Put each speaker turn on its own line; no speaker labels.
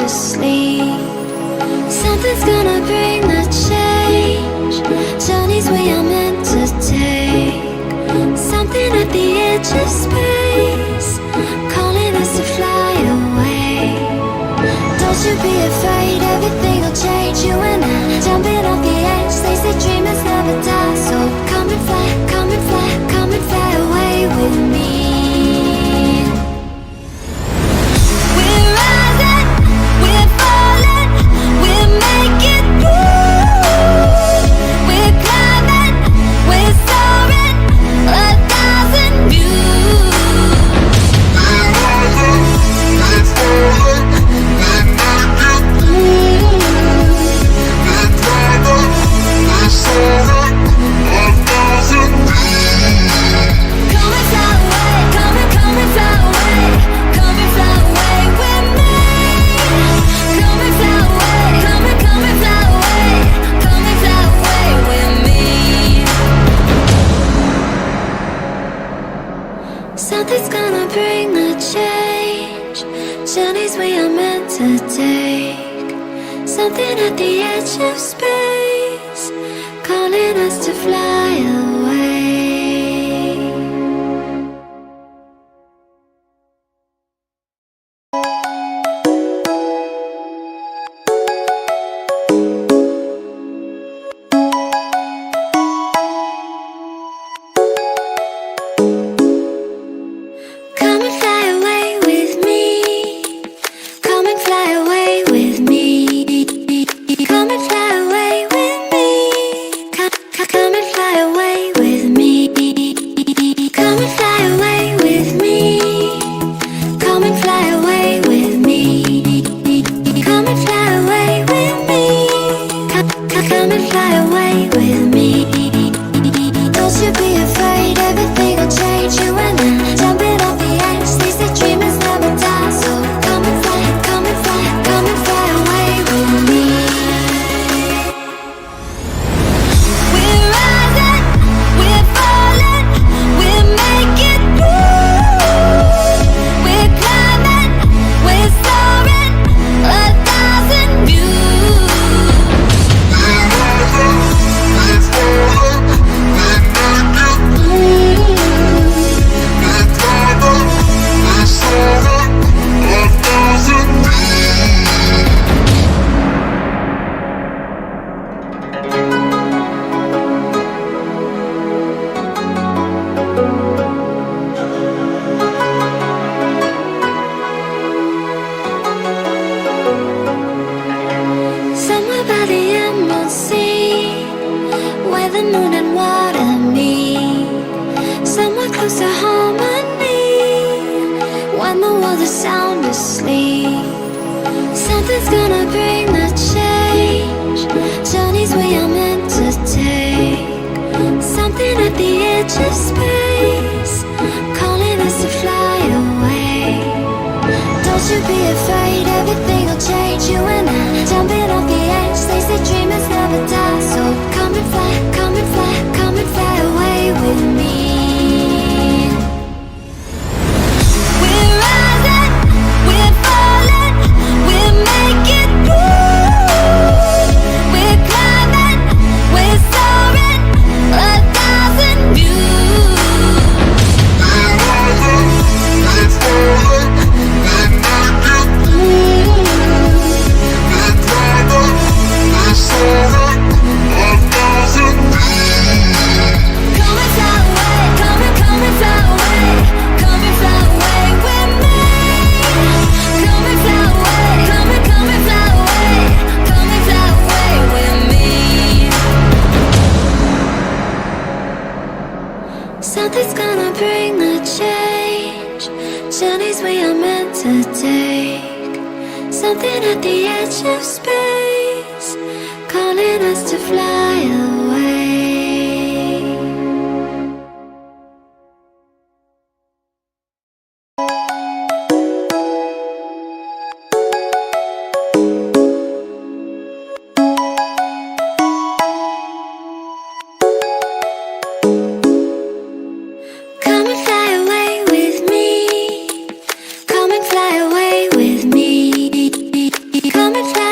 asleep. Something's gonna bring the change. Journeys we are meant to take. Something at the edge of space, calling us to fly away. Don't you be afraid, everything will change. You and I, jumping off the edge. They say dreamers never die, so come and fly, come and fly, come and fly away with me. We're rising, we're falling, we're making moves. We're climbing, we're soaring, 1,000 views. We're rising, we're falling, we're making moves. We're climbing, we're soaring, 1,000 views. Come and fly away, come and fly away, come and fly away with me. Come and fly away, come and fly away, come and fly away with me. Something's gonna bring the change. Journeys we are meant to take. Something at the edge of space, calling us to fly away. Come and fly away with me. Come and fly away with me. Come and fly away with me. Come and fly away with me. Come and fly away with me. Come and fly away with me. Come and fly away with me. Come and fly away with me. Don't you be afraid, everything will change. You and I, jumping off the edge. They say dreamers never die, so come and fly, come and fly, come and fly away with me. We're rising, we're falling, we're making moves. We're climbing, we're soaring, 1,000 views. We're rising, we're falling, we're making moves. We're climbing, we're soaring, 1,000 views. Somewhere by the emerald sea, where the moon and water meet. Somewhere close to harmony, when the world is sound asleep. Something's gonna bring the change. Journeys we are meant to take. Something at the edge of space, calling us to fly away. Don't you be afraid, everything will change. You and I, jumping off the edge. They say dreamers never die, so come and fly, come and fly, come and fly away with me. We're rising, we're falling, we're making moves. We're climbing, we're soaring, 1,000 views. We're rising, we're falling, we're making moves. We're climbing, we're soaring, 1,000 views. Come and fly away, come and fly away, come and fly away with me. Come and fly away, come and fly away, come and fly away with me. Something's gonna bring the change. Journeys we are meant to take. Something at the edge of space, calling us to fly away. Come and fly away with me. Come and fly away with me. summer clouds.